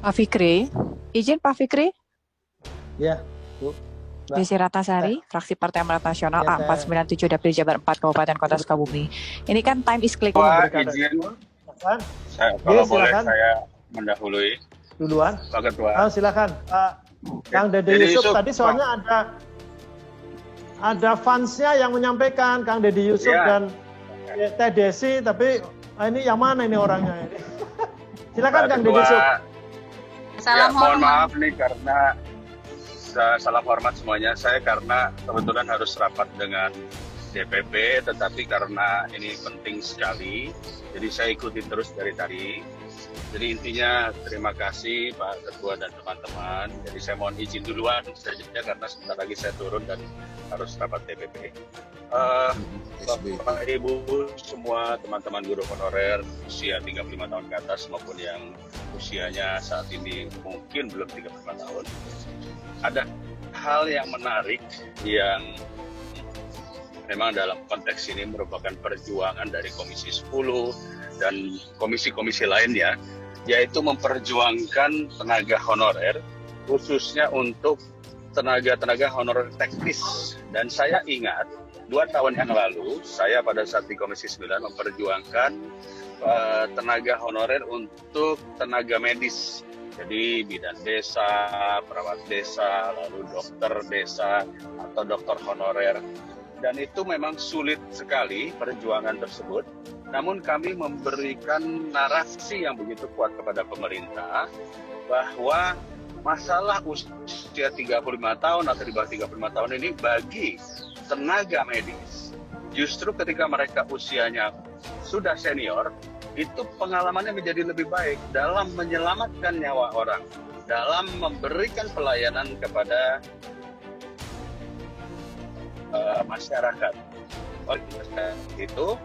Pak Fikri, izin Pak Fikri, Ya, Bu. Mbak. Desi Ratnasari, fraksi Partai Amanat Nasional Ya, A497 Dapil Jabar 4 Kabupaten Kota Sukabumi. Ini kan time is click. Pak, izin Silakan. kalau Yes, boleh silakan. saya mendahului Duluan. Pak Ketua. Silakan. Kang Dede Dede Yusuf Yusuf, tadi soalnya ada fansnya yang menyampaikan Kang Dede Yusuf Ya. dan Teh Desi, tapi ini yang mana ini orangnya ini? Silakan Pak Kang Dede Yusuf. Ketua. Salam Mohon hormat. maaf nih karena salam hormat semuanya. Saya karena kebetulan harus rapat dengan DPP, tetapi karena ini penting sekali, jadi saya ikutin terus dari tadi. Jadi intinya terima kasih Pak Ketua dan teman-teman. Jadi saya mohon izin duluan saja karena sebentar lagi saya turun dan harus rapat DPP. Bapak Ibu semua teman-teman guru honorer usia 35 tahun ke atas maupun yang usianya saat ini mungkin belum 35 tahun. Ada hal yang menarik yang memang dalam konteks ini merupakan perjuangan dari Komisi 10 dan komisi-komisi lainnya, yaitu memperjuangkan tenaga honorer, khususnya untuk tenaga honorer teknis. Dan saya ingat 2 tahun yang lalu, saya pada saat di Komisi 9 memperjuangkan tenaga honorer untuk tenaga medis. Jadi bidan desa, perawat desa, lalu dokter desa, atau dokter honorer. Dan itu memang sulit sekali perjuangan tersebut. Namun kami memberikan narasi yang begitu kuat kepada pemerintah bahwa masalah usia 35 tahun atau di bawah 35 tahun ini bagi tenaga medis, justru ketika mereka usianya sudah senior, itu pengalamannya menjadi lebih baik dalam menyelamatkan nyawa orang, dalam memberikan pelayanan kepada masyarakat. Itu,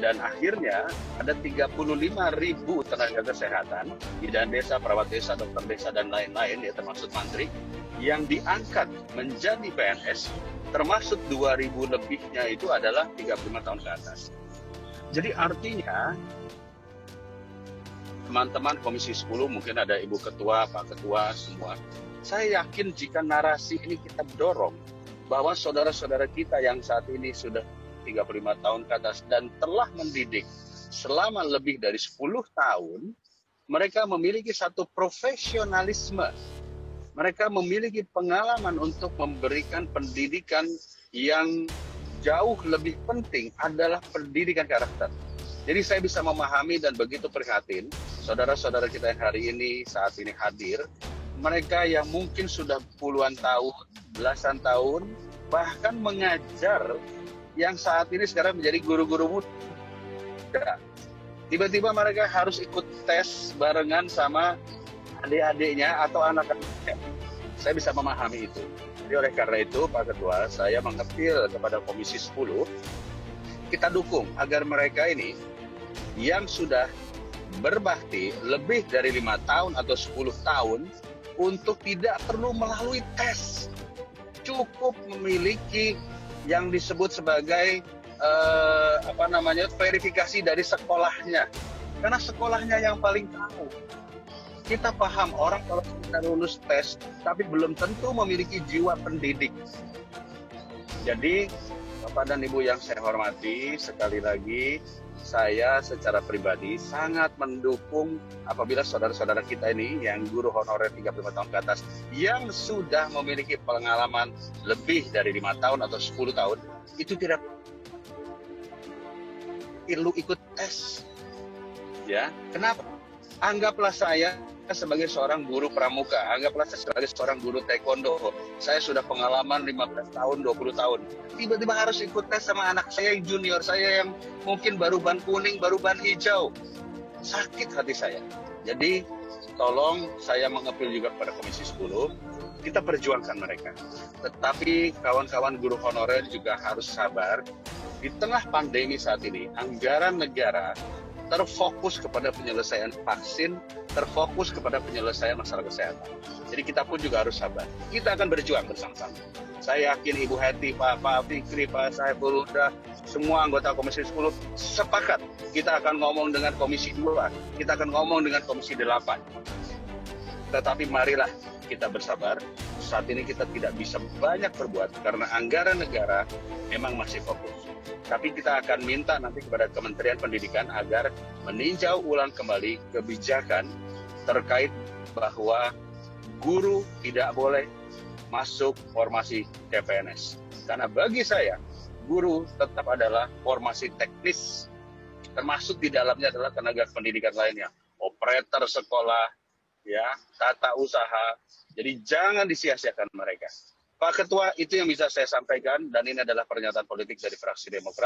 dan akhirnya ada 35.000 tenaga kesehatan, bidan desa, perawat desa, dokter desa, dan lain-lain, ya termasuk mantri, yang diangkat menjadi PNS, termasuk 2.000 lebihnya itu adalah 35 tahun ke atas. Jadi artinya, teman-teman Komisi 10, mungkin ada Ibu Ketua, Pak Ketua, semua, saya yakin jika narasi ini kita dorong, bahwa saudara-saudara kita yang saat ini sudah 35 tahun ke atas dan telah mendidik selama lebih dari 10 tahun, mereka memiliki satu profesionalisme. Mereka memiliki pengalaman untuk memberikan pendidikan yang jauh lebih penting adalah pendidikan karakter. Jadi saya bisa memahami dan begitu prihatin saudara-saudara kita yang hari ini, saat ini hadir, mereka yang mungkin sudah puluhan tahun, belasan tahun, bahkan mengajar yang saat ini sekarang menjadi guru-guru muda. Tiba-tiba mereka harus ikut tes barengan sama adik-adiknya atau anak-anaknya. Saya bisa memahami itu. Jadi oleh karena itu, Pak Ketua, saya mengapil kepada Komisi 10, kita dukung agar mereka ini yang sudah berbakti lebih dari 5 tahun atau 10 tahun untuk tidak perlu melalui tes. Cukup memiliki yang disebut sebagai verifikasi dari sekolahnya, karena sekolahnya yang paling tahu. Kita paham orang kalau kita lulus tes tapi belum tentu memiliki jiwa pendidik. Jadi Bapak dan Ibu yang saya hormati, sekali lagi saya secara pribadi sangat mendukung apabila saudara-saudara kita ini yang guru honorer 35 tahun ke atas yang sudah memiliki pengalaman lebih dari 5 tahun atau 10 tahun itu tidak perlu ikut tes. Ya, kenapa? Anggaplah saya sebagai seorang guru pramuka, anggaplah saya sebagai seorang guru taekwondo. Saya sudah pengalaman 15 tahun, 20 tahun. Tiba-tiba harus ikut tes sama anak saya yang junior, saya yang mungkin baru ban kuning, baru ban hijau. Sakit hati saya. Jadi, tolong saya mengapil juga kepada Komisi 10, kita perjuangkan mereka. Tetapi kawan-kawan guru honorer juga harus sabar. Di tengah pandemi saat ini, anggaran negara terfokus kepada penyelesaian vaksin, terfokus kepada penyelesaian masalah kesehatan. Jadi kita pun juga harus sabar. Kita akan berjuang bersama-sama. Saya yakin Ibu Heti, Pak Fikri, Pak Saiful Huda, semua anggota Komisi 10 sepakat. Kita akan ngomong dengan Komisi 2, kita akan ngomong dengan Komisi 8. Tetapi marilah kita bersabar. Saat ini kita tidak bisa banyak berbuat karena anggaran negara memang masih fokus. Tapi kita akan minta nanti kepada Kementerian Pendidikan agar meninjau ulang kembali kebijakan terkait bahwa guru tidak boleh masuk formasi CPNS. Karena bagi saya, guru tetap adalah formasi teknis, termasuk di dalamnya adalah tenaga pendidikan lainnya, operator sekolah, ya, tata usaha. Jadi jangan disia-siakan mereka. Pak Ketua, itu yang bisa saya sampaikan, dan ini adalah pernyataan politik dari fraksi Demokrat.